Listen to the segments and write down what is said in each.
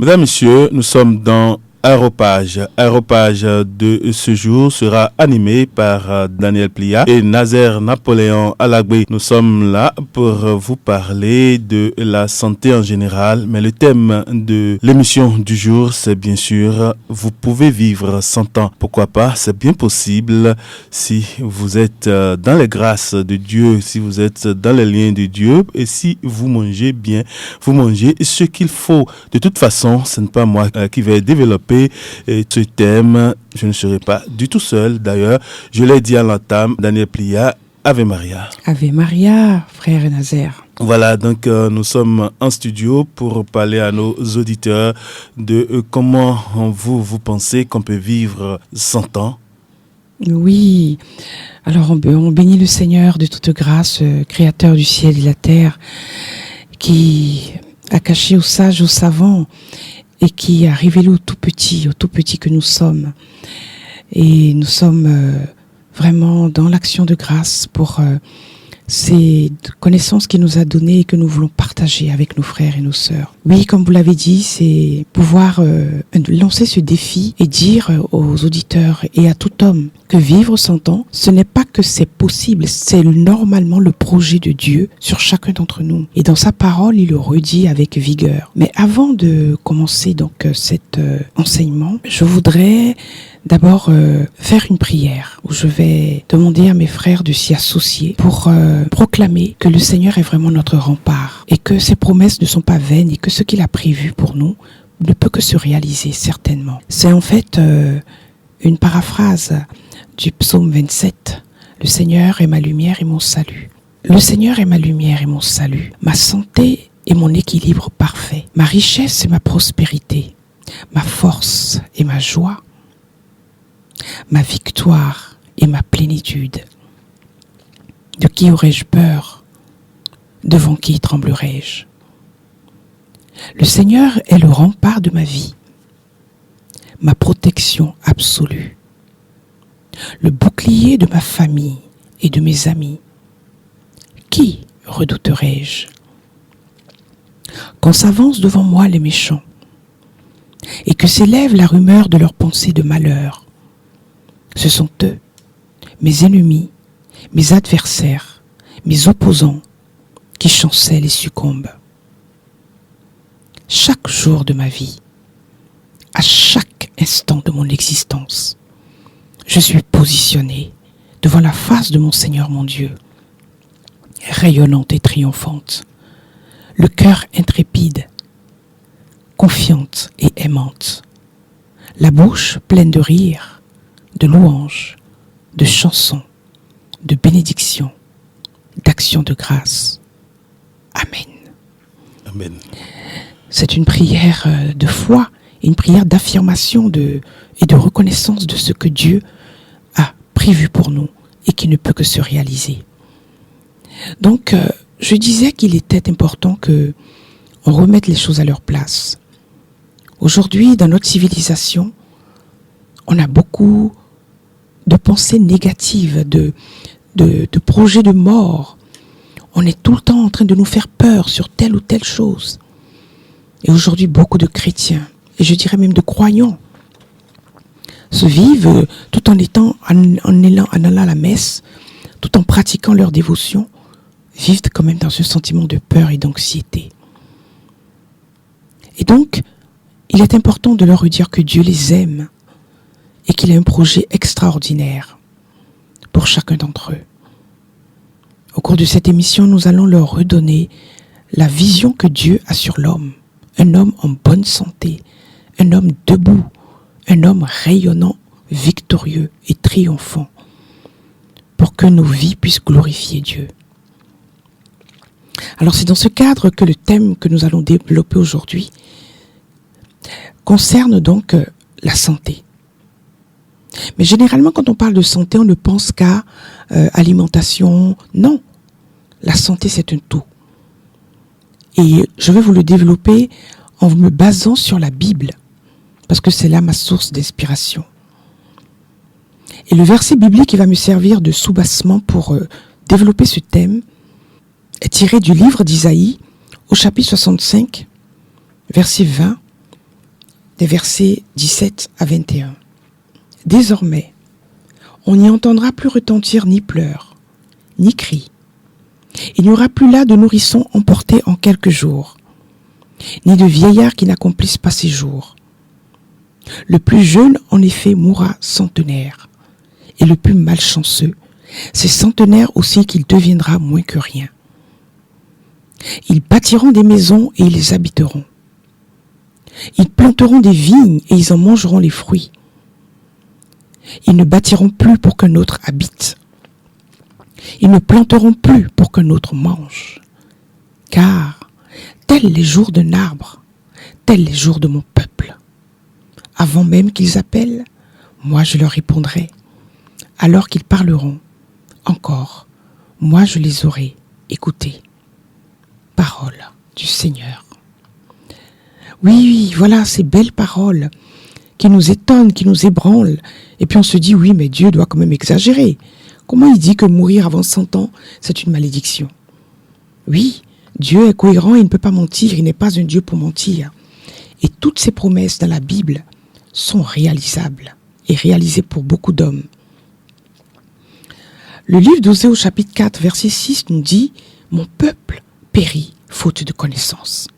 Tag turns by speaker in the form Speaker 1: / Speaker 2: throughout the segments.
Speaker 1: Mesdames, Messieurs, nous sommes dans Aéropage. Aéropage de ce jour sera animé par Daniel Plia et Nazaire Napoléon Alagbé. Nous sommes là pour vous parler de la santé en général, mais le thème de l'émission du jour, c'est bien sûr, vous pouvez vivre 100 ans. Pourquoi pas? C'est bien possible si vous êtes dans les grâces de Dieu, si vous êtes dans les liens de Dieu et si vous mangez bien, vous mangez ce qu'il faut. De toute façon, ce n'est pas moi qui vais développer ce thème, je ne serai pas du tout seul. D'ailleurs, je l'ai dit à l'entame, Daniel Plia, Ave Maria.
Speaker 2: Ave Maria, frère Nazaire.
Speaker 1: Voilà, donc nous sommes en studio pour parler à nos auditeurs de comment vous pensez qu'on peut vivre 100 ans.
Speaker 2: Oui, alors on bénit le Seigneur de toute grâce, créateur du ciel et de la terre, qui a caché aux sages, aux savants, et qui a révélé au tout petit que nous sommes. Et nous sommes vraiment dans l'action de grâce pour ces connaissances qu'il nous a données et que nous voulons partager avec nos frères et nos sœurs. Oui, comme vous l'avez dit, c'est pouvoir lancer ce défi et dire aux auditeurs et à tout homme que vivre 100 ans, ce n'est pas que c'est possible, c'est normalement le projet de Dieu sur chacun d'entre nous. Et dans sa parole, il le redit avec vigueur. Mais avant de commencer donc cet enseignement, je voudrais d'abord faire une prière où je vais demander à mes frères de s'y associer pour proclamer que le Seigneur est vraiment notre rempart et que ses promesses ne sont pas vaines et que ce qu'il a prévu pour nous ne peut que se réaliser certainement. C'est en fait une paraphrase du psaume 27. Le Seigneur est ma lumière et mon salut. Le Seigneur est ma lumière et mon salut. Ma santé et mon équilibre parfait. Ma richesse et ma prospérité. Ma force et ma joie. Ma victoire et ma plénitude. De qui aurais-je peur? Devant qui tremblerais-je? Le Seigneur est le rempart de ma vie, ma protection absolue, le bouclier de ma famille et de mes amis. Qui redouterais-je? Quand s'avancent devant moi les méchants et que s'élève la rumeur de leurs pensées de malheur, ce sont eux, mes ennemis, mes adversaires, mes opposants, qui chancellent et succombent. Chaque jour de ma vie, à chaque instant de mon existence, je suis positionné devant la face de mon Seigneur mon Dieu, rayonnante et triomphante, le cœur intrépide, confiante et aimante, la bouche pleine de rire, de louanges, de chansons, de bénédictions, d'actions de grâce. Amen.
Speaker 1: Amen.
Speaker 2: C'est une prière de foi, une prière d'affirmation et de reconnaissance de ce que Dieu a prévu pour nous et qui ne peut que se réaliser. Donc, je disais qu'il était important que on remette les choses à leur place. Aujourd'hui, dans notre civilisation, on a beaucoup de pensées négatives, de projets de mort. On est tout le temps en train de nous faire peur sur telle ou telle chose. Et aujourd'hui, beaucoup de chrétiens, et je dirais même de croyants, se vivent tout en allant à la messe, tout en pratiquant leur dévotion, vivent quand même dans un sentiment de peur et d'anxiété. Et donc, il est important de leur redire que Dieu les aime et qu'il a un projet extraordinaire pour chacun d'entre eux. Au cours de cette émission, nous allons leur redonner la vision que Dieu a sur l'homme. Un homme en bonne santé, un homme debout, un homme rayonnant, victorieux et triomphant, pour que nos vies puissent glorifier Dieu. Alors c'est dans ce cadre que le thème que nous allons développer aujourd'hui concerne donc la santé. Mais généralement, quand on parle de santé, on ne pense qu'à alimentation. Non, la santé, c'est un tout. Et je vais vous le développer en me basant sur la Bible, parce que c'est là ma source d'inspiration. Et le verset biblique qui va me servir de soubassement pour développer ce thème est tiré du livre d'Isaïe, au chapitre 65, verset 20 des versets 17 à 21. Désormais, on n'y entendra plus retentir ni pleurs, ni cris. Il n'y aura plus là de nourrissons emportés en quelques jours, ni de vieillards qui n'accomplissent pas ses jours. Le plus jeune, en effet, mourra centenaire, et le plus malchanceux, c'est centenaire aussi qu'il deviendra moins que rien. Ils bâtiront des maisons et ils les habiteront. Ils planteront des vignes et ils en mangeront les fruits. Ils ne bâtiront plus pour qu'un autre habite. Ils ne planteront plus pour qu'un autre mange. Car, tels les jours d'un arbre, tels les jours de mon peuple. Avant même qu'ils appellent, moi je leur répondrai. Alors qu'ils parleront, encore, moi je les aurai écoutés. Parole du Seigneur. Oui, voilà ces belles paroles qui nous étonnent, qui nous ébranlent. Et puis on se dit, oui, mais Dieu doit quand même exagérer. Comment il dit que mourir avant 100 ans, c'est une malédiction? Oui, Dieu est cohérent, il ne peut pas mentir, il n'est pas un Dieu pour mentir. Et toutes ces promesses dans la Bible sont réalisables et réalisées pour beaucoup d'hommes. Le livre d'Osée au chapitre 4, verset 6 nous dit « Mon peuple périt faute de connaissance ».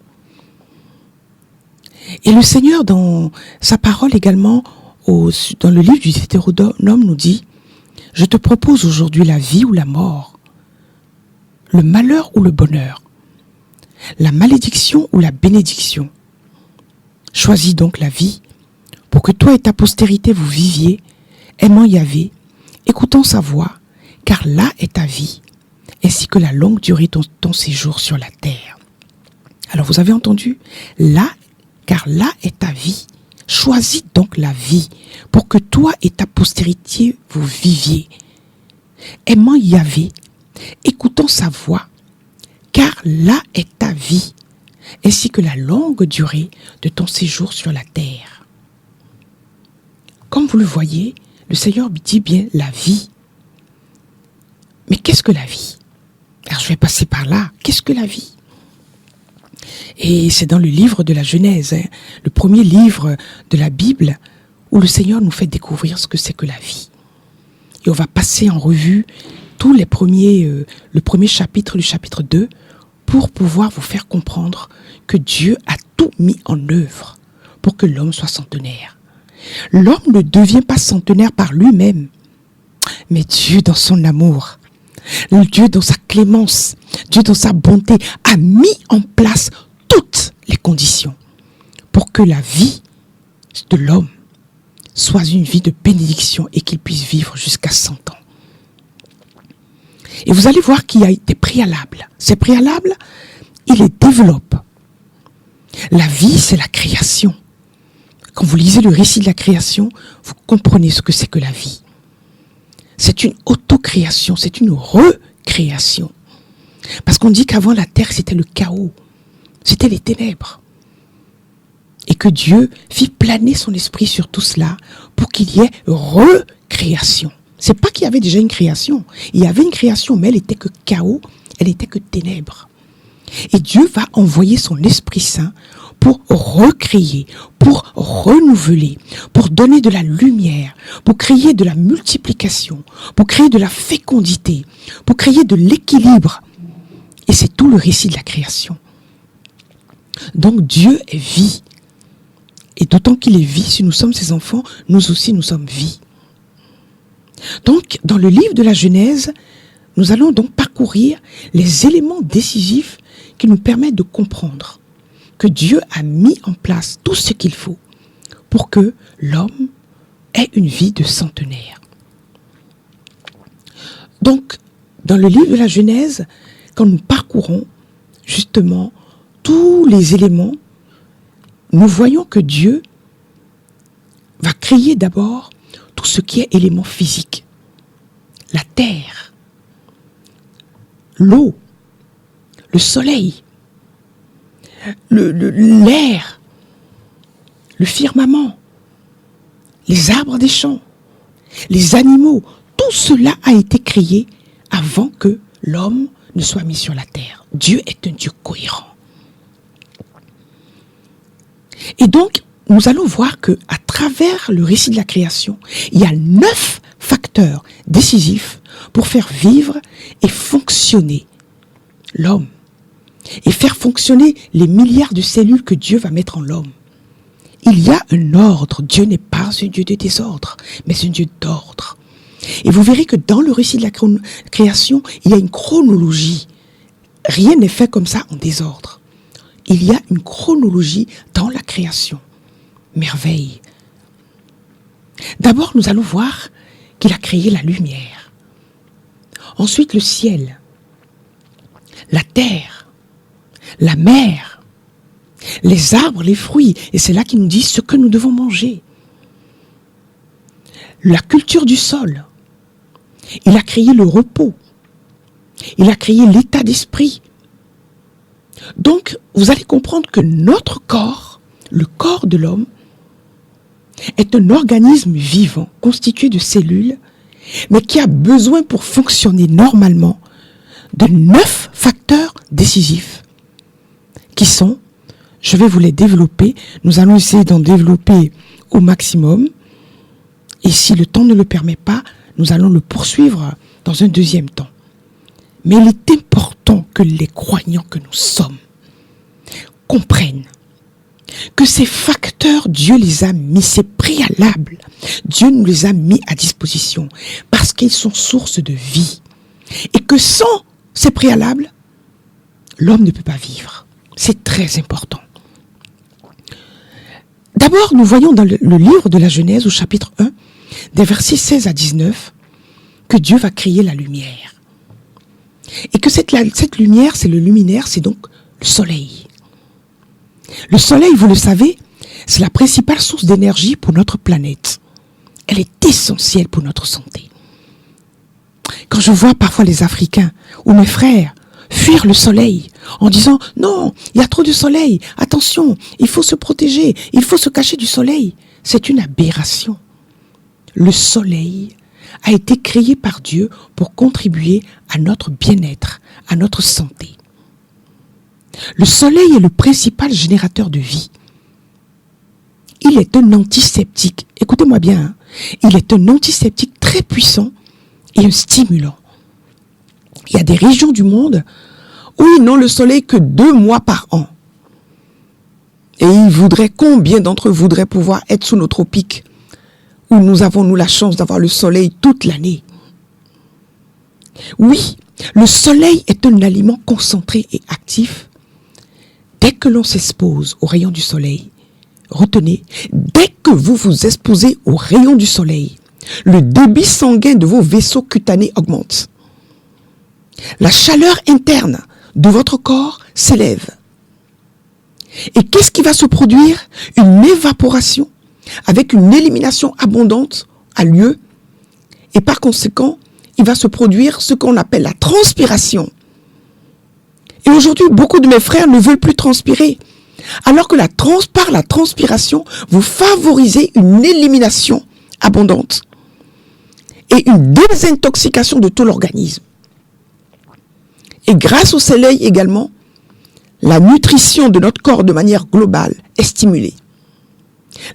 Speaker 2: Et le Seigneur, dans sa parole également, dans le livre du Deutéronome, nous dit « Je te propose aujourd'hui la vie ou la mort, le malheur ou le bonheur, la malédiction ou la bénédiction. Choisis donc la vie pour que toi et ta postérité vous viviez, aimant Yahvé, écoutant sa voix, car là est ta vie, ainsi que la longue durée de ton séjour sur la terre. » Alors vous avez entendu, car là est ta vie. Choisis donc la vie pour que toi et ta postérité vous viviez, aimant Yahvé, écoutant sa voix, car là est ta vie, ainsi que la longue durée de ton séjour sur la terre. Comme vous le voyez, le Seigneur dit bien la vie. Mais qu'est-ce que la vie? Alors je vais passer par là. Qu'est-ce que la vie? Et c'est dans le livre de la Genèse, le premier livre de la Bible, où le Seigneur nous fait découvrir ce que c'est que la vie. Et on va passer en revue tous les le premier chapitre, le chapitre 2, pour pouvoir vous faire comprendre que Dieu a tout mis en œuvre pour que l'homme soit centenaire. L'homme ne devient pas centenaire par lui-même, mais Dieu dans son amour, Dieu dans sa clémence, Dieu dans sa bonté a mis en place toutes les conditions pour que la vie de l'homme soit une vie de bénédiction et qu'il puisse vivre jusqu'à 100 ans. Et vous allez voir qu'il y a des préalables. Ces préalables, il les développe. La vie, c'est la création. Quand vous lisez le récit de la création, vous comprenez ce que c'est que la vie. C'est une autocréation, c'est une recréation. Parce qu'on dit qu'avant la terre, c'était le chaos, c'était les ténèbres. Et que Dieu fit planer son esprit sur tout cela pour qu'il y ait recréation. C'est pas qu'il y avait déjà une création. Il y avait une création, mais elle était que chaos, elle était que ténèbres. Et Dieu va envoyer son Esprit Saint pour recréer, pour renouveler, pour donner de la lumière, pour créer de la multiplication, pour créer de la fécondité, pour créer de l'équilibre. Et c'est tout le récit de la création. Donc Dieu est vie. Et d'autant qu'il est vie, si nous sommes ses enfants, nous aussi nous sommes vie. Donc, dans le livre de la Genèse, nous allons donc parcourir les éléments décisifs qui nous permettent de comprendre que Dieu a mis en place tout ce qu'il faut pour que l'homme ait une vie de centenaire. Donc, dans le livre de la Genèse, quand nous parcourons justement tous les éléments, nous voyons que Dieu va créer d'abord tout ce qui est élément physique. La terre, l'eau, le soleil, l'air, le firmament, les arbres des champs, les animaux, tout cela a été créé avant que l'homme ne soit mis sur la terre. Dieu est un Dieu cohérent. Et donc, nous allons voir que à travers le récit de la création, il y a 9 facteurs décisifs pour faire vivre et fonctionner l'homme et faire fonctionner les milliards de cellules que Dieu va mettre en l'homme. Il y a un ordre. Dieu n'est pas un Dieu de désordre, mais un Dieu d'ordre. Et vous verrez que dans le récit de la création, il y a une chronologie. Rien n'est fait comme ça en désordre. Il y a une chronologie dans la création. Merveille. D'abord, nous allons voir qu'il a créé la lumière. Ensuite, le ciel, la terre, la mer, les arbres, les fruits. Et c'est là qu'il nous dit ce que nous devons manger. La culture du sol. Il a créé le repos. Il a créé l'état d'esprit. Donc, vous allez comprendre que notre corps, le corps de l'homme, est un organisme vivant, constitué de cellules, mais qui a besoin pour fonctionner normalement de 9 facteurs décisifs, qui sont, je vais vous les développer, nous allons essayer d'en développer au maximum, et si le temps ne le permet pas, nous allons le poursuivre dans un deuxième temps. Mais il est important que les croyants que nous sommes comprennent que ces facteurs, Dieu les a mis, c'est préalable. Dieu nous les a mis à disposition parce qu'ils sont source de vie. Et que sans ces préalables, l'homme ne peut pas vivre. C'est très important. D'abord, nous voyons dans le livre de la Genèse, au chapitre 1, des versets 16 à 19, que Dieu va créer la lumière. Et que cette lumière, c'est le luminaire, c'est donc le soleil. Le soleil, vous le savez, c'est la principale source d'énergie pour notre planète. Elle est essentielle pour notre santé. Quand je vois parfois les Africains ou mes frères fuir le soleil en disant « Non, il y a trop de soleil, attention, il faut se protéger, il faut se cacher du soleil », c'est une aberration. Le soleil a été créé par Dieu pour contribuer à notre bien-être, à notre santé. Le soleil est le principal générateur de vie. Il est un antiseptique. Écoutez-moi bien. Hein. Il est un antiseptique très puissant et un stimulant. Il y a des régions du monde où ils n'ont le soleil que 2 mois par an. Et combien d'entre eux voudraient pouvoir être sous nos tropiques où nous avons la chance d'avoir le soleil toute l'année. Oui, le soleil est un aliment concentré et actif. Dès que l'on s'expose aux rayons du soleil, retenez, dès que vous vous exposez aux rayons du soleil, le débit sanguin de vos vaisseaux cutanés augmente. La chaleur interne de votre corps s'élève. Et qu'est-ce qui va se produire? Une évaporation avec une élimination abondante a lieu. Et par conséquent, il va se produire ce qu'on appelle la transpiration. Et aujourd'hui, beaucoup de mes frères ne veulent plus transpirer. Alors que par la transpiration, vous favorisez une élimination abondante et une désintoxication de tout l'organisme. Et grâce au soleil également, la nutrition de notre corps de manière globale est stimulée.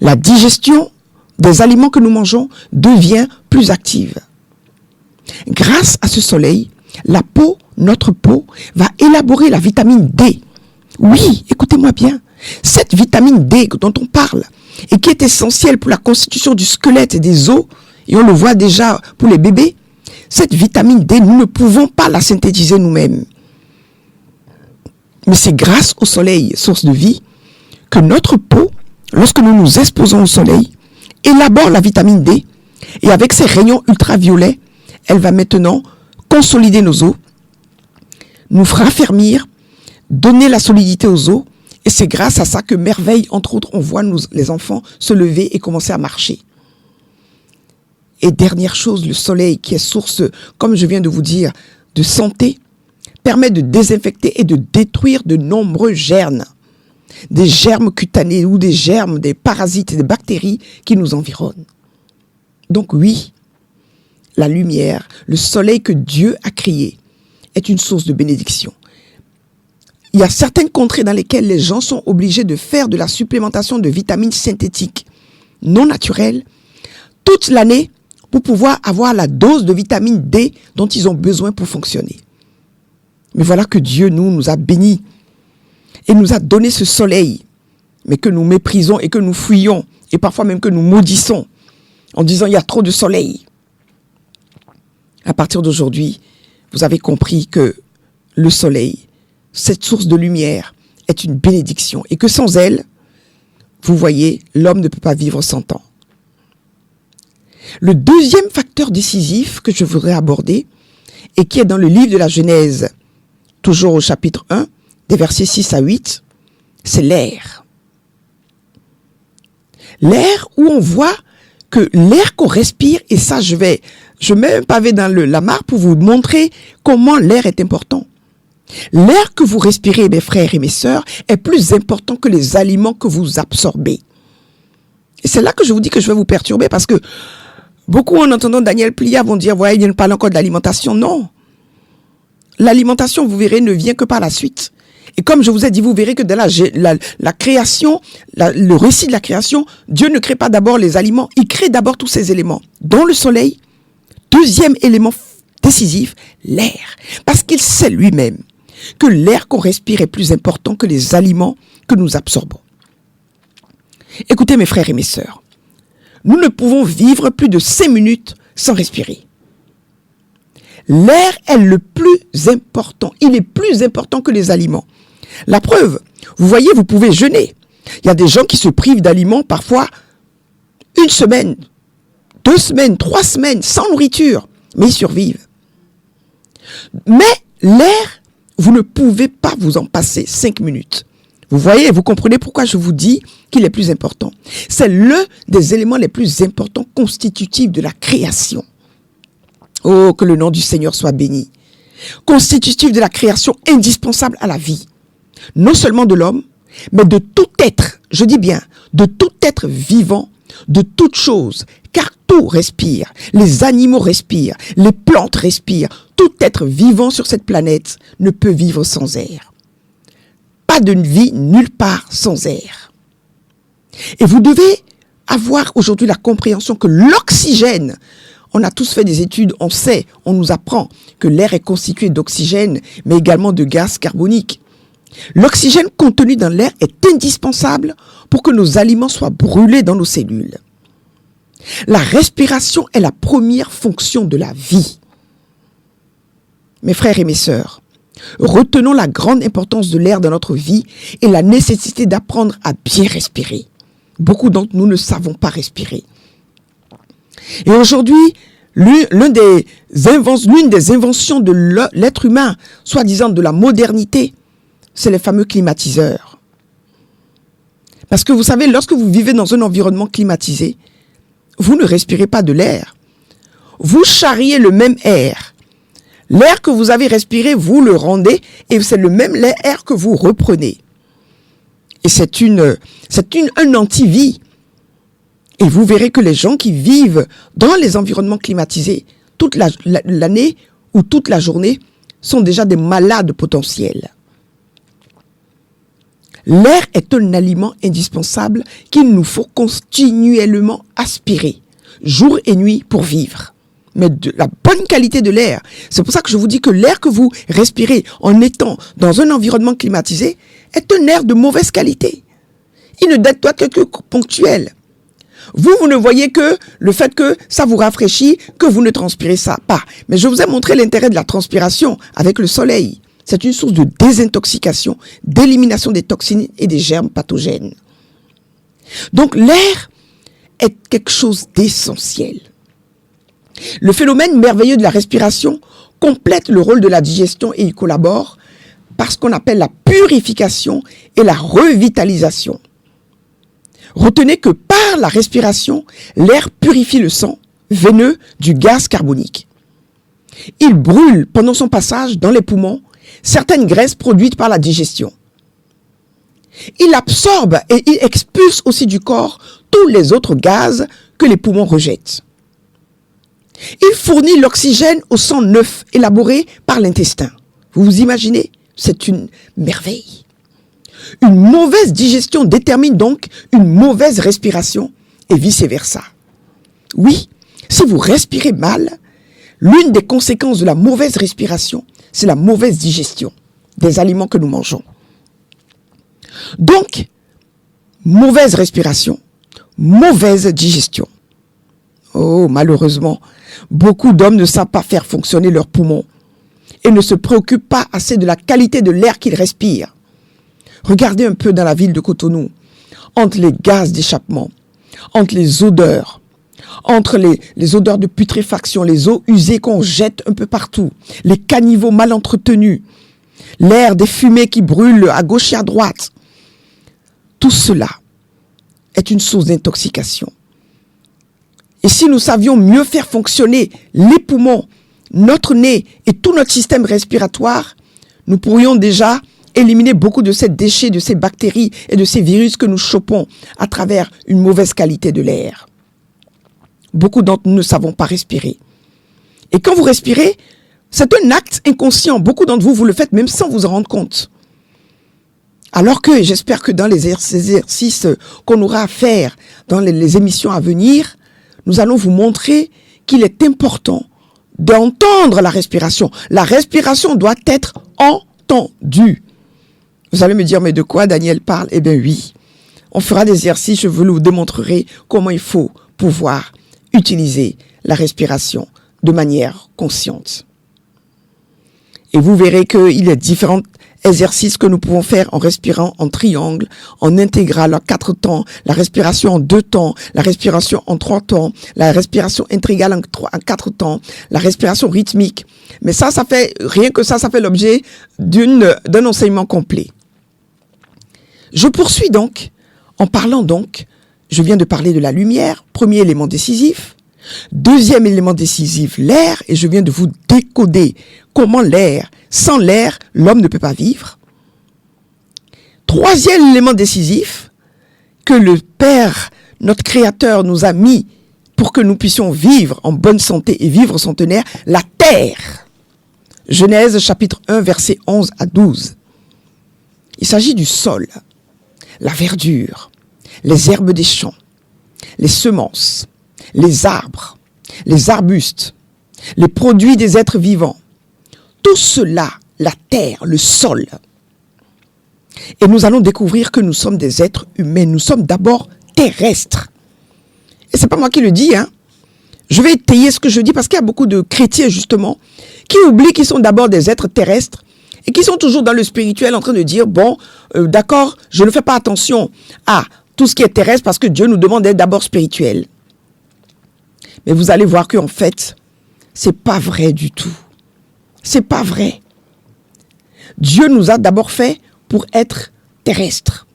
Speaker 2: La digestion des aliments que nous mangeons devient plus active. Grâce à ce soleil, notre peau, va élaborer la vitamine D. Oui, écoutez-moi bien. Cette vitamine D dont on parle et qui est essentielle pour la constitution du squelette et des os, et on le voit déjà pour les bébés, cette vitamine D, nous ne pouvons pas la synthétiser nous-mêmes. Mais c'est grâce au soleil, source de vie, que notre peau, lorsque nous nous exposons au soleil, élabore la vitamine D et avec ses rayons ultraviolets, elle va maintenant consolider nos os, nous raffermir, donner la solidité aux os. Et c'est grâce à ça que merveille, entre autres, on voit les enfants se lever et commencer à marcher. Et dernière chose, le soleil qui est source, comme je viens de vous dire, de santé, permet de désinfecter et de détruire de nombreux germes. Des germes cutanés ou des germes, des parasites et des bactéries qui nous environnent. Donc oui, la lumière, le soleil que Dieu a créé, est une source de bénédiction.
Speaker 3: il y a certaines contrées dans lesquelles les gens sont obligés de faire de la supplémentation de vitamines synthétiques non naturelles toute l'année pour pouvoir avoir la dose de vitamine D dont ils ont besoin pour fonctionner. Mais voilà que Dieu nous a bénis et nous a donné ce soleil, mais que nous méprisons et que nous fuyons, et parfois même que nous maudissons en disant il y a trop de soleil. À partir d'aujourd'hui, vous avez compris que le soleil, cette source de lumière, est une bénédiction et que sans elle, vous voyez, l'homme ne peut pas vivre 100 ans. Le deuxième facteur décisif que je voudrais aborder et qui est dans le livre de la Genèse, toujours au chapitre 1, des versets 6 à 8, c'est l'air. L'air où on voit que l'air qu'on respire, et ça je mets un pavé dans la mare pour vous montrer comment l'air est important. L'air que vous respirez, mes frères et mes sœurs, est plus important que les aliments que vous absorbez. Et c'est là que je vous dis que je vais vous perturber parce que beaucoup en entendant Daniel Plia vont dire, ouais, il ne parle encore de l'alimentation. Non. L'alimentation, vous verrez, ne vient que par la suite. Et comme je vous ai dit, vous verrez que dans la création, le récit de la création, Dieu ne crée pas d'abord les aliments, il crée d'abord tous ces éléments, dont le soleil. Deuxième élément décisif, l'air. Parce qu'il sait lui-même que l'air qu'on respire est plus important que les aliments que nous absorbons. Écoutez mes frères et mes sœurs, nous ne pouvons vivre plus de 5 minutes sans respirer. L'air est le plus important, il est plus important que les aliments. La preuve, vous voyez, vous pouvez jeûner. Il y a des gens qui se privent d'aliments parfois 1 semaine, 2 semaines, 3 semaines sans nourriture, mais ils survivent. Mais l'air, vous ne pouvez pas vous en passer 5 minutes. Vous voyez, vous comprenez pourquoi je vous dis qu'il est plus important. C'est l'un des éléments les plus importants constitutifs de la création. Oh, que le nom du Seigneur soit béni. Constitutif de la création, indispensable à la vie. Non seulement de l'homme, mais de tout être, je dis bien, de tout être vivant, de toute chose, car tout respire. Les animaux respirent, les plantes respirent. Tout être vivant sur cette planète ne peut vivre sans air. Pas de vie nulle part sans air. Et vous devez avoir aujourd'hui la compréhension que l'oxygène, on a tous fait des études, on sait, on nous apprend que l'air est constitué d'oxygène, mais également de gaz carbonique. L'oxygène contenu dans l'air est indispensable pour que nos aliments soient brûlés dans nos cellules. La respiration est la première fonction de la vie. Mes frères et mes sœurs, retenons la grande importance de l'air dans notre vie et la nécessité d'apprendre à bien respirer. Beaucoup d'entre nous ne savons pas respirer. Et aujourd'hui, l'une des inventions de l'être humain, soi-disant de la modernité, c'est les fameux climatiseurs. Parce que vous savez, lorsque vous vivez dans un environnement climatisé, vous ne respirez pas de l'air. Vous charriez le même air. L'air que vous avez respiré, vous le rendez et c'est le même air que vous reprenez. Et c'est un anti-vie. Et vous verrez que les gens qui vivent dans les environnements climatisés toute l'année ou toute la journée sont déjà des malades potentiels. L'air est un aliment indispensable qu'il nous faut continuellement aspirer, jour et nuit pour vivre. Mais de la bonne qualité de l'air. C'est pour ça que je vous dis que l'air que vous respirez en étant dans un environnement climatisé est un air de mauvaise qualité. Il ne date pas que ponctuel. Vous ne voyez que le fait que ça vous rafraîchit, que vous ne transpirez ça pas. Mais je vous ai montré l'intérêt de la transpiration avec le soleil. C'est une source de désintoxication, d'élimination des toxines et des germes pathogènes. Donc l'air est quelque chose d'essentiel. Le phénomène merveilleux de la respiration complète le rôle de la digestion et y collabore par ce qu'on appelle la purification et la revitalisation. Retenez que par la respiration, l'air purifie le sang veineux du gaz carbonique. Il brûle pendant son passage dans les poumons certaines graisses produites par la digestion. Il absorbe et il expulse aussi du corps tous les autres gaz que les poumons rejettent. Il fournit l'oxygène au sang neuf élaboré par l'intestin. Vous vous imaginez C'est une merveille. Une mauvaise digestion détermine donc une mauvaise respiration et vice-versa. Oui, si vous respirez mal, l'une des conséquences de la mauvaise respiration, c'est la mauvaise digestion des aliments que nous mangeons. Donc, mauvaise respiration, mauvaise digestion. Oh, malheureusement, beaucoup d'hommes ne savent pas faire fonctionner leurs poumons et ne se préoccupent pas assez de la qualité de l'air qu'ils respirent. Regardez un peu dans la ville de Cotonou, entre les gaz d'échappement, entre les odeurs, entre les odeurs de putréfaction, les eaux usées qu'on jette un peu partout, les caniveaux mal entretenus, l'air des fumées qui brûlent à gauche et à droite. Tout cela est une source d'intoxication. Et si nous savions mieux faire fonctionner les poumons, notre nez et tout notre système respiratoire, nous pourrions déjà éliminer beaucoup de ces déchets, de ces bactéries et de ces virus que nous chopons à travers une mauvaise qualité de l'air. Beaucoup d'entre nous ne savons pas respirer. Et quand vous respirez, c'est un acte inconscient. Beaucoup d'entre vous, vous le faites même sans vous en rendre compte. Alors que j'espère que dans les exercices qu'on aura à faire dans les émissions à venir, nous allons vous montrer qu'il est important d'entendre la respiration. La respiration doit être entendue. Vous allez me dire, mais de quoi Daniel parle? Eh bien oui, on fera des exercices, je vous démontrerai comment il faut pouvoir utiliser la respiration de manière consciente. Et vous verrez qu'il y a différents exercices que nous pouvons faire en respirant en triangle, en intégrale, en 4 temps, la respiration en 2 temps, la respiration en 3 temps, la respiration intégrale en 4 temps, la respiration rythmique. Mais ça fait, rien que ça fait l'objet d'un enseignement complet. Je poursuis donc, en parlant donc, je viens de parler de la lumière, premier élément décisif. Deuxième élément décisif, l'air, et je viens de vous décoder comment l'air, sans l'air, l'homme ne peut pas vivre. Troisième élément décisif, que le Père, notre Créateur, nous a mis pour que nous puissions vivre en bonne santé et vivre centenaire, la terre. Genèse chapitre 1, versets 11 à 12. Il s'agit du sol, la verdure, les herbes des champs, les semences, les arbres, les arbustes, les produits des êtres vivants. Tout cela, la terre, le sol. Et nous allons découvrir que nous sommes des êtres humains. Nous sommes d'abord terrestres. Et c'est pas moi qui le dis, hein. Je vais étayer ce que je dis parce qu'il y a beaucoup de chrétiens, justement, qui oublient qu'ils sont d'abord des êtres terrestres et qui sont toujours dans le spirituel en train de dire, bon, d'accord, je ne fais pas attention à tout ce qui est terrestre parce que Dieu nous demande d'être d'abord spirituel. Mais vous allez voir qu'en fait, c'est pas vrai du tout. C'est pas vrai. Dieu nous a d'abord fait pour être terrestres.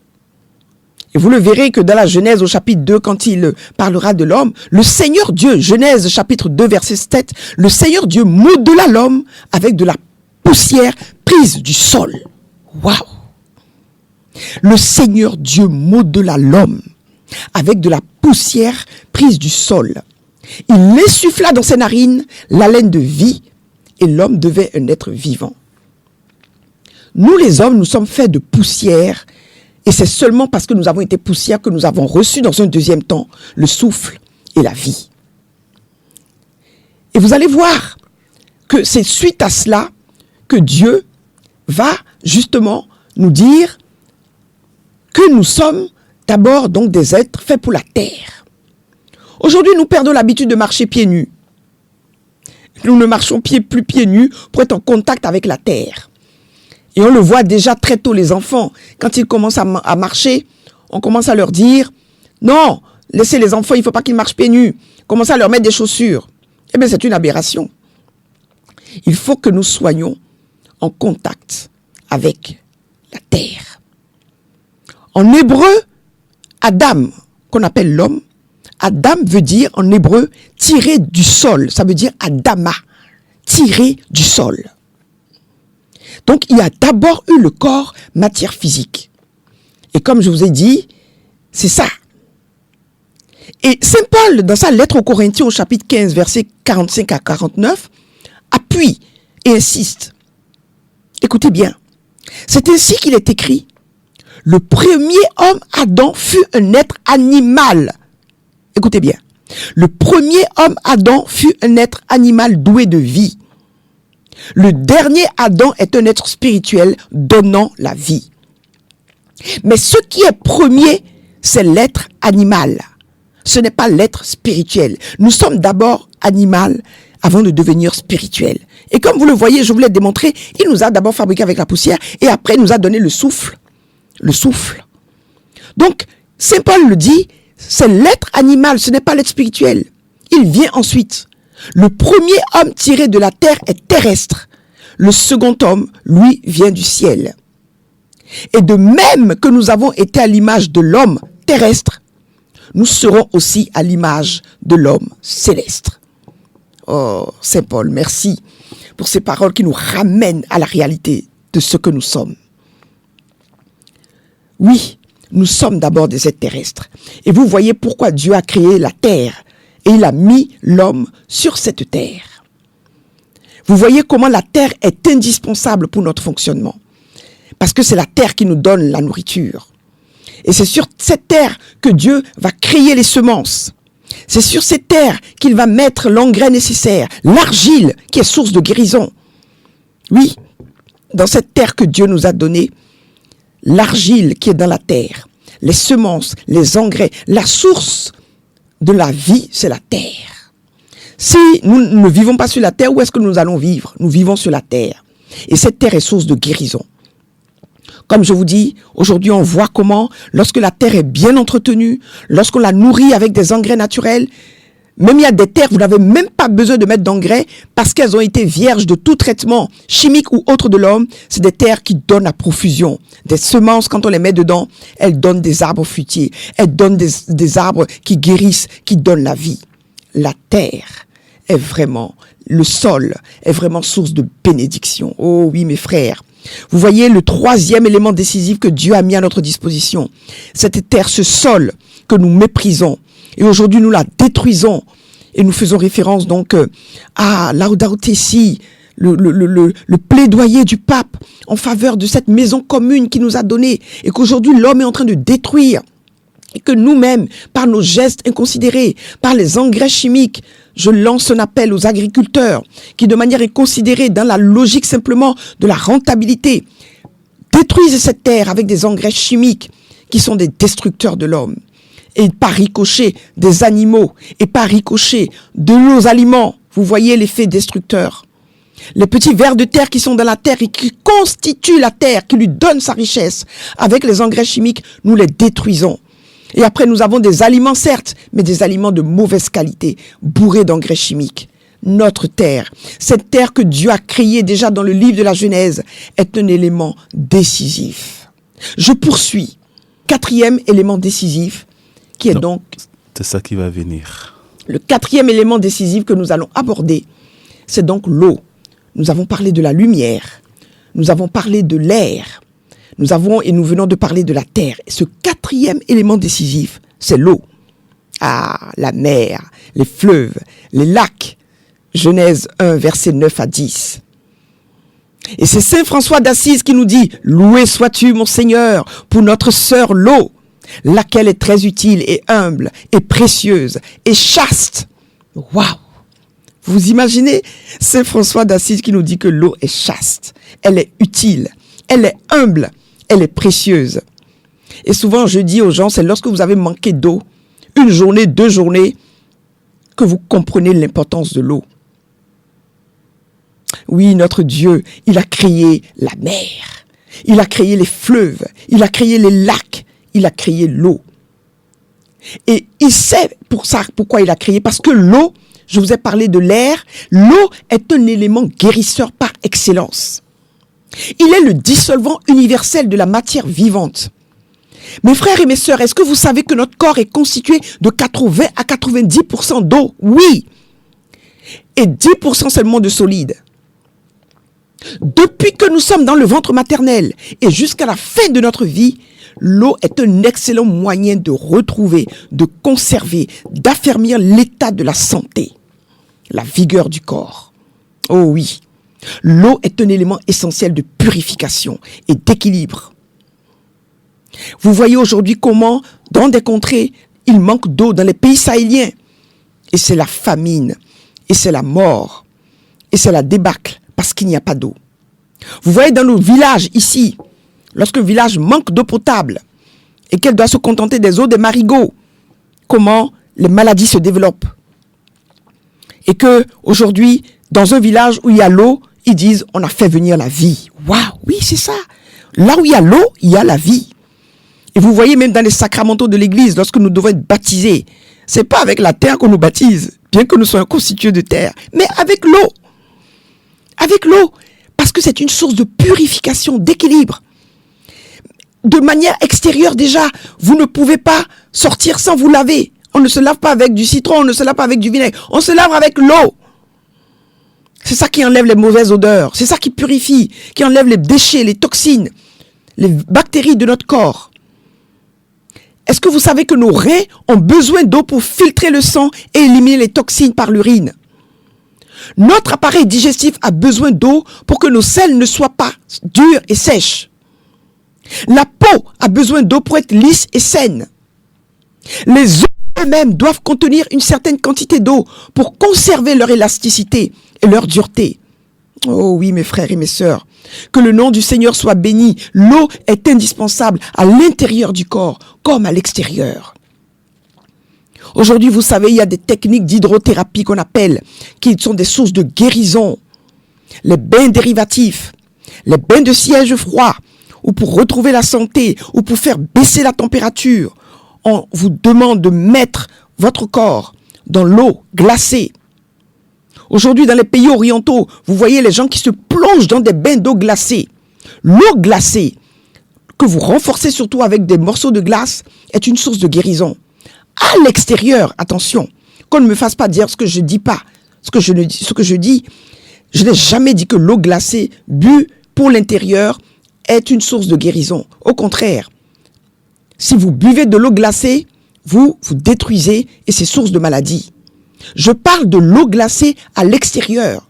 Speaker 3: Et vous le verrez que dans la Genèse au chapitre 2, quand il parlera de l'homme, le Seigneur Dieu, Genèse chapitre 2, verset 7, le Seigneur Dieu modela l'homme avec de la poussière prise du sol. Waouh! Le Seigneur Dieu modela l'homme avec de la poussière prise du sol. Il insuffla dans ses narines l'haleine de vie et l'homme devait un être vivant. Nous les hommes, nous sommes faits de poussière et c'est seulement parce que nous avons été poussière que nous avons reçu dans un deuxième temps le souffle et la vie. Et vous allez voir que c'est suite à cela que Dieu va justement nous dire que nous sommes d'abord donc des êtres faits pour la terre. Aujourd'hui, nous perdons l'habitude de marcher pieds nus. Nous ne marchons plus pieds nus pour être en contact avec la terre. Et on le voit déjà très tôt, les enfants. Quand ils commencent à marcher, on commence à leur dire, non, laissez les enfants, il ne faut pas qu'ils marchent pieds nus. Commencez à leur mettre des chaussures. Eh bien, c'est une aberration. Il faut que nous soyons en contact avec la terre. En hébreu, Adam, qu'on appelle l'homme, Adam veut dire en hébreu tirer du sol. Ça veut dire Adama, tirer du sol. Donc il y a d'abord eu le corps, matière physique. Et comme je vous ai dit, c'est ça. Et Saint Paul, dans sa lettre aux Corinthiens au chapitre 15, versets 45 à 49, appuie et insiste. Écoutez bien. C'est ainsi qu'il est écrit. Le premier homme, Adam, fut un être animal. Écoutez bien. Le premier homme, Adam, fut un être animal doué de vie. Le dernier Adam est un être spirituel donnant la vie. Mais ce qui est premier, c'est l'être animal. Ce n'est pas l'être spirituel. Nous sommes d'abord animal avant de devenir spirituel. Et comme vous le voyez, je vous l'ai démontré, il nous a d'abord fabriqué avec la poussière et après il nous a donné le souffle. Le souffle. Donc, Saint Paul le dit, c'est l'être animal, ce n'est pas l'être spirituel. Il vient ensuite. Le premier homme tiré de la terre est terrestre. Le second homme, lui, vient du ciel. Et de même que nous avons été à l'image de l'homme terrestre, nous serons aussi à l'image de l'homme céleste. Oh, Saint Paul, merci pour ces paroles qui nous ramènent à la réalité de ce que nous sommes. Oui, nous sommes d'abord des êtres terrestres. Et vous voyez pourquoi Dieu a créé la terre et il a mis l'homme sur cette terre. Vous voyez comment la terre est indispensable pour notre fonctionnement. Parce que c'est la terre qui nous donne la nourriture. Et c'est sur cette terre que Dieu va créer les semences. C'est sur cette terre qu'il va mettre l'engrais nécessaire, l'argile qui est source de guérison. Oui, dans cette terre que Dieu nous a donnée, l'argile qui est dans la terre, les semences, les engrais, la source de la vie, c'est la terre. Si nous ne vivons pas sur la terre, où est-ce que nous allons vivre? Nous vivons sur la terre. Et cette terre est source de guérison. Comme je vous dis, aujourd'hui on voit comment, lorsque la terre est bien entretenue, lorsqu'on la nourrit avec des engrais naturels, même il y a des terres, vous n'avez même pas besoin de mettre d'engrais parce qu'elles ont été vierges de tout traitement chimique ou autre de l'homme. C'est des terres qui donnent à profusion. Des semences, quand on les met dedans, elles donnent des arbres fruitiers. Elles donnent des arbres qui guérissent, qui donnent la vie. La terre est vraiment, le sol est vraiment source de bénédiction. Oh oui, mes frères. Vous voyez le troisième élément décisif que Dieu a mis à notre disposition. Cette terre, ce sol que nous méprisons. Et aujourd'hui, nous la détruisons. Et nous faisons référence donc à Laudato Si, le plaidoyer du pape en faveur de cette maison commune qu'il nous a donnée. Et qu'aujourd'hui, l'homme est en train de détruire. Et que nous-mêmes, par nos gestes inconsidérés, par les engrais chimiques, je lance un appel aux agriculteurs qui, de manière inconsidérée, dans la logique simplement de la rentabilité, détruisent cette terre avec des engrais chimiques qui sont des destructeurs de l'homme. Et par ricochet des animaux et par ricochet de nos aliments. Vous voyez l'effet destructeur. Les petits vers de terre qui sont dans la terre et qui constituent la terre, qui lui donnent sa richesse, avec les engrais chimiques, nous les détruisons. Et après, nous avons des aliments, certes, mais des aliments de mauvaise qualité, bourrés d'engrais chimiques. Notre terre, cette terre que Dieu a créée déjà dans le livre de la Genèse, est un élément décisif. Je poursuis. Quatrième élément décisif, qui est donc...
Speaker 1: C'est ça qui va venir.
Speaker 3: Le quatrième élément décisif que nous allons aborder, c'est donc l'eau. Nous avons parlé de la lumière, nous avons parlé de l'air, nous venons de parler de la terre. Et ce quatrième élément décisif, c'est l'eau. Ah, la mer, les fleuves, les lacs. Genèse 1, versets 9 à 10. Et c'est Saint François d'Assise qui nous dit « Loué sois-tu, mon Seigneur, pour notre sœur l'eau, laquelle est très utile et humble et précieuse et chaste. » Waouh! Vous imaginez Saint François d'Assise qui nous dit que l'eau est chaste, elle est utile, elle est humble, elle est précieuse. Et souvent, je dis aux gens, c'est lorsque vous avez manqué d'eau, une journée, 2 journées, que vous comprenez l'importance de l'eau. Oui, notre Dieu, il a créé la mer, il a créé les fleuves, il a créé les lacs, il a créé l'eau. Et il sait pourquoi il a créé, parce que l'eau, je vous ai parlé de l'air, l'eau est un élément guérisseur par excellence. Il est le dissolvant universel de la matière vivante. Mes frères et mes sœurs, est-ce que vous savez que notre corps est constitué de 80 à 90% d'eau? Oui. Et 10% seulement de solide. Depuis que nous sommes dans le ventre maternel et jusqu'à la fin de notre vie, l'eau est un excellent moyen de retrouver, de conserver, d'affermir l'état de la santé, la vigueur du corps. Oh oui. L'eau est un élément essentiel de purification et d'équilibre. Vous voyez aujourd'hui comment, dans des contrées, il manque d'eau dans les pays sahéliens. Et c'est la famine, et c'est la mort, et c'est la débâcle, parce qu'il n'y a pas d'eau. Vous voyez dans nos villages ici, lorsque le village manque d'eau potable, et qu'elle doit se contenter des eaux des marigots, comment les maladies se développent. Et que aujourd'hui, dans un village où il y a l'eau, ils disent, on a fait venir la vie. Waouh, oui, c'est ça. Là où il y a l'eau, il y a la vie. Et vous voyez même dans les sacramentaux de l'église, lorsque nous devons être baptisés, c'est pas avec la terre qu'on nous baptise, bien que nous soyons constitués de terre, mais avec l'eau. Avec l'eau. Parce que c'est une source de purification, d'équilibre. De manière extérieure déjà, vous ne pouvez pas sortir sans vous laver. On ne se lave pas avec du citron, on ne se lave pas avec du vinaigre. On se lave avec l'eau. C'est ça qui enlève les mauvaises odeurs. C'est ça qui purifie, qui enlève les déchets, les toxines, les bactéries de notre corps. Est-ce que vous savez que nos reins ont besoin d'eau pour filtrer le sang et éliminer les toxines par l'urine? Notre appareil digestif a besoin d'eau pour que nos selles ne soient pas dures et sèches. La peau a besoin d'eau pour être lisse et saine. Les os eux-mêmes doivent contenir une certaine quantité d'eau pour conserver leur élasticité et leur dureté. Oh oui, mes frères et mes sœurs, que le nom du Seigneur soit béni. L'eau est indispensable à l'intérieur du corps comme à l'extérieur. Aujourd'hui, vous savez, il y a des techniques d'hydrothérapie qu'on appelle, qui sont des sources de guérison. Les bains dérivatifs, les bains de siège froid, ou pour retrouver la santé, ou pour faire baisser la température. On vous demande de mettre votre corps dans l'eau glacée. Aujourd'hui, dans les pays orientaux, vous voyez les gens qui se plongent dans des bains d'eau glacée. L'eau glacée, que vous renforcez surtout avec des morceaux de glace, est une source de guérison. À l'extérieur, attention, qu'on ne me fasse pas dire ce que je dis pas, ce que je dis, je n'ai jamais dit que l'eau glacée bue pour l'intérieur est une source de guérison. Au contraire, si vous buvez de l'eau glacée, vous détruisez et c'est source de maladie. Je parle de l'eau glacée à l'extérieur.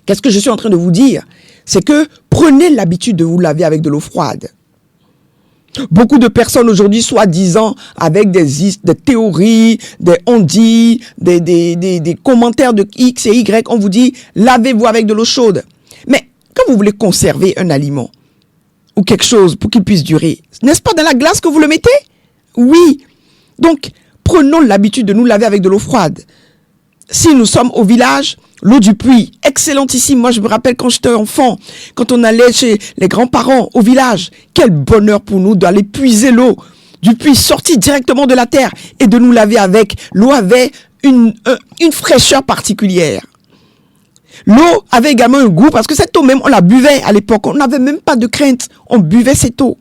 Speaker 3: Qu'est-ce que je suis en train de vous dire? C'est que prenez l'habitude de vous laver avec de l'eau froide. Beaucoup de personnes aujourd'hui, soi-disant, avec des théories, des on-dit, des commentaires de X et Y, on vous dit, lavez-vous avec de l'eau chaude. Mais quand vous voulez conserver un aliment ou quelque chose pour qu'il puisse durer, n'est-ce pas dans la glace que vous le mettez? Oui. Donc, prenons l'habitude de nous laver avec de l'eau froide. Si nous sommes au village, l'eau du puits, excellentissime. Moi, je me rappelle quand j'étais enfant, quand on allait chez les grands-parents au village, quel bonheur pour nous d'aller puiser l'eau du puits sortie directement de la terre et de nous laver avec. L'eau avait une fraîcheur particulière. L'eau avait également un goût parce que cette eau même, on la buvait à l'époque. On n'avait même pas de crainte. On buvait cette eau.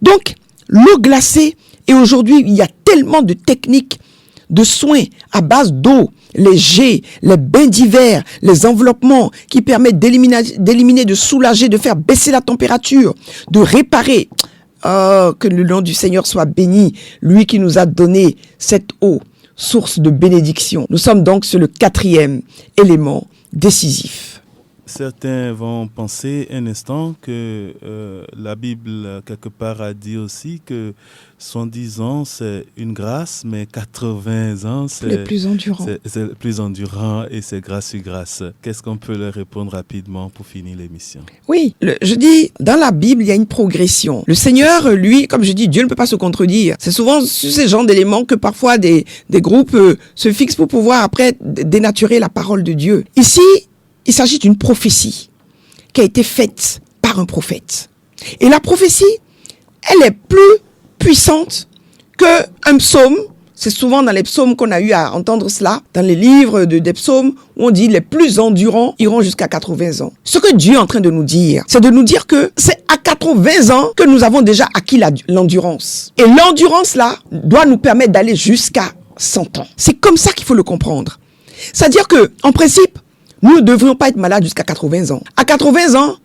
Speaker 3: Donc, l'eau glacée, et aujourd'hui, il y a tellement de techniques de soins à base d'eau, les jets, les bains d'hiver, les enveloppements qui permettent d'éliminer, de soulager, de faire baisser la température, de réparer. Oh, que le nom du Seigneur soit béni, lui qui nous a donné cette eau, source de bénédiction. Nous sommes donc sur le 4e élément décisif.
Speaker 1: Certains vont penser un instant que la Bible, quelque part, a dit aussi que 70 ans, c'est une grâce, mais 80 ans, c'est
Speaker 2: le plus endurant.
Speaker 1: C'est le plus endurant et c'est grâce sur grâce. Qu'est-ce qu'on peut leur répondre rapidement pour finir l'émission?
Speaker 3: Oui, je dis, dans la Bible, il y a une progression. Le Seigneur, lui, comme je dis, Dieu ne peut pas se contredire. C'est souvent sur ces genres d'éléments que parfois des groupes se fixent pour pouvoir après dénaturer la parole de Dieu. Ici, il s'agit d'une prophétie qui a été faite par un prophète. Et la prophétie, elle est plus puissante qu'un psaume. C'est souvent dans les psaumes qu'on a eu à entendre cela, dans les livres des psaumes, où on dit les plus endurants iront jusqu'à 80 ans. Ce que Dieu est en train de nous dire, c'est de nous dire que c'est à 80 ans que nous avons déjà acquis l'endurance. Et l'endurance, là, doit nous permettre d'aller jusqu'à 100 ans. C'est comme ça qu'il faut le comprendre. C'est-à-dire que, en principe, nous ne devrions pas être malades jusqu'à 80 ans. À 80 ans,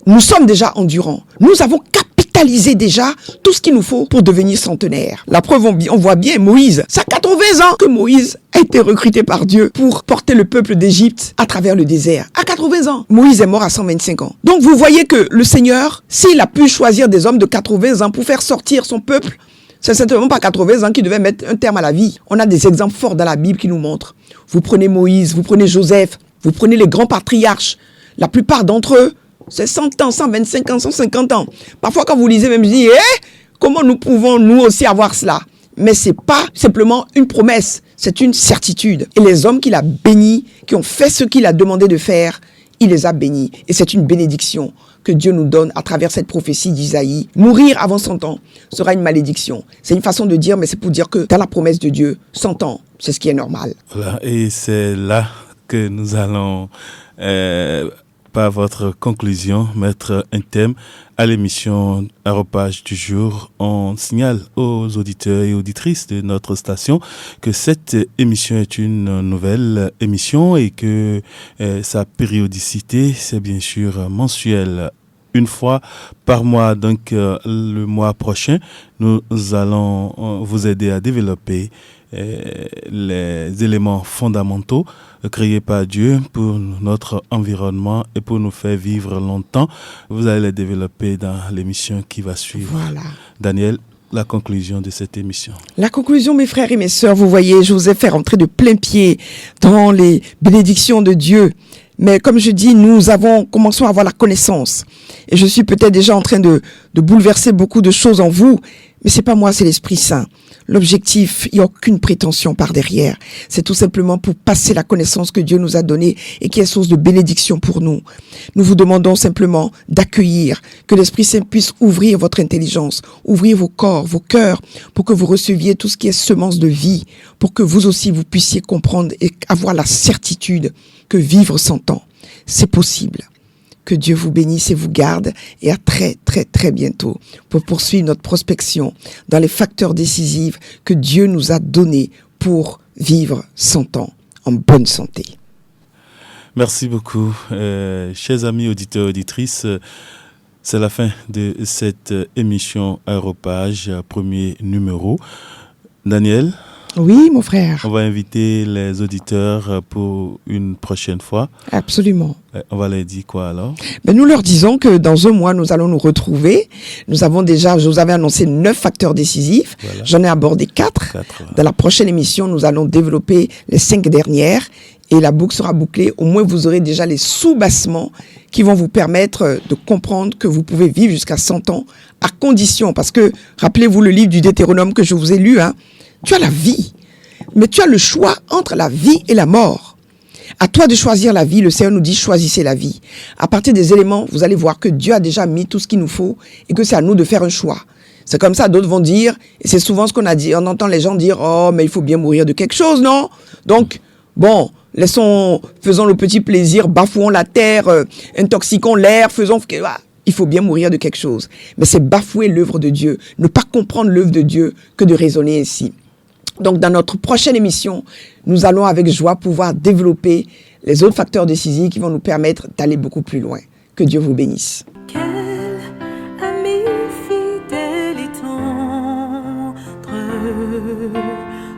Speaker 3: nous sommes déjà endurants. Nous avons capitalisé déjà tout ce qu'il nous faut pour devenir centenaire. La preuve, on voit bien Moïse. Ça 80 ans que Moïse a été recruté par Dieu pour porter le peuple d'Égypte à travers le désert. À 80 ans. Moïse est mort à 125 ans. Donc vous voyez que le Seigneur, s'il a pu choisir des hommes de 80 ans pour faire sortir son peuple, c'est certainement pas 80 ans qui devait mettre un terme à la vie. On a des exemples forts dans la Bible qui nous montrent. Vous prenez Moïse, vous prenez Joseph, vous prenez les grands patriarches. La plupart d'entre eux, c'est 100 ans, 125 ans, 150 ans. Parfois, quand vous lisez, même je dis, comment nous pouvons nous aussi avoir cela? Mais c'est pas simplement une promesse, c'est une certitude. Et les hommes qu'il a bénis, qui ont fait ce qu'il a demandé de faire, il les a bénis. Et c'est une bénédiction que Dieu nous donne à travers cette prophétie d'Isaïe. Mourir avant 100 ans sera une malédiction. C'est une façon de dire, mais c'est pour dire que dans la promesse de Dieu, 100 ans, c'est ce qui est normal.
Speaker 1: Voilà, et c'est là que nous allons, par votre conclusion, mettre un thème à l'émission Aropage du jour. On signale aux auditeurs et auditrices de notre station que cette émission est une nouvelle émission et que sa périodicité, c'est bien sûr mensuel. Une fois par mois, donc le mois prochain, nous allons vous aider à développer les éléments fondamentaux créés par Dieu pour notre environnement et pour nous faire vivre longtemps. Vous allez les développer dans l'émission qui va suivre.
Speaker 3: Voilà.
Speaker 1: Daniel, la conclusion de cette émission.
Speaker 3: La conclusion, mes frères et mes sœurs, vous voyez, je vous ai fait rentrer de plein pied dans les bénédictions de Dieu. Mais comme je dis, commençons à avoir la connaissance. Et je suis peut-être déjà en train de bouleverser beaucoup de choses en vous. Mais c'est pas moi, c'est l'Esprit Saint. L'objectif, il n'y a aucune prétention par derrière. C'est tout simplement pour passer la connaissance que Dieu nous a donnée et qui est source de bénédiction pour nous. Nous vous demandons simplement d'accueillir, que l'Esprit Saint puisse ouvrir votre intelligence, ouvrir vos corps, vos cœurs, pour que vous receviez tout ce qui est semence de vie, pour que vous aussi vous puissiez comprendre et avoir la certitude que vivre 100 ans, c'est possible. Que Dieu vous bénisse et vous garde et à très, très, très bientôt pour poursuivre notre prospection dans les facteurs décisifs que Dieu nous a donnés pour vivre 100 ans en bonne santé.
Speaker 1: Merci beaucoup, chers amis auditeurs et auditrices. C'est la fin de cette émission Aropage, premier numéro. Daniel?
Speaker 3: Oui, mon frère.
Speaker 1: On va inviter les auditeurs pour une prochaine fois.
Speaker 3: Absolument.
Speaker 1: On va leur dire quoi alors?
Speaker 3: Nous leur disons que dans un mois, nous allons nous retrouver. Nous avons déjà, je vous avais annoncé 9 facteurs décisifs. Voilà. J'en ai abordé 4. Dans la prochaine émission, nous allons développer les 5 dernières et la boucle sera bouclée. Au moins, vous aurez déjà les sous-bassements qui vont vous permettre de comprendre que vous pouvez vivre jusqu'à 100 ans à condition. Parce que, rappelez-vous le livre du Deutéronome que je vous ai lu, tu as la vie, mais tu as le choix entre la vie et la mort. À toi de choisir la vie. Le Seigneur nous dit choisissez la vie. À partir des éléments, vous allez voir que Dieu a déjà mis tout ce qu'il nous faut et que c'est à nous de faire un choix. C'est comme ça, d'autres vont dire, et c'est souvent ce qu'on a dit, on entend les gens dire, oh, mais il faut bien mourir de quelque chose, non? Donc, bon, faisons le petit plaisir, bafouons la terre, intoxiquons l'air, il faut bien mourir de quelque chose. Mais c'est bafouer l'œuvre de Dieu, ne pas comprendre l'œuvre de Dieu que de raisonner ainsi. Donc, dans notre prochaine émission, nous allons avec joie pouvoir développer les autres facteurs décisifs qui vont nous permettre d'aller beaucoup plus loin. Que Dieu vous bénisse.
Speaker 4: Quel ami fidèle et tendre,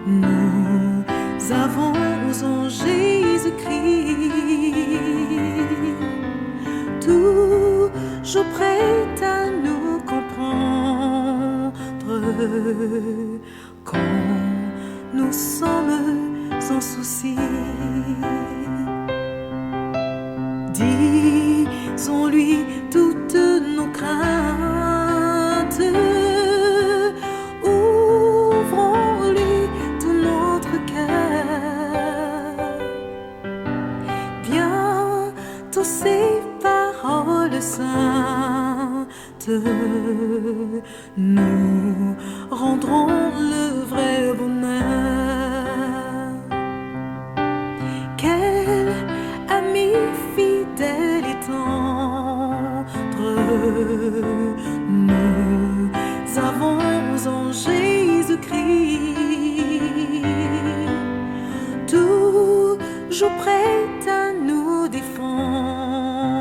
Speaker 4: nous avons en Jésus-Christ, toujours prêt à nous comprendre quand nous sommes sans souci. Disons-lui toutes nos craintes, ouvrons-lui tout notre cœur. Bientôt ces paroles saintes nous rendront le vrai bonheur. Quel ami fidèle et tendre nous avons en Jésus-Christ, toujours prêt à nous défendre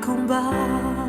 Speaker 4: combat.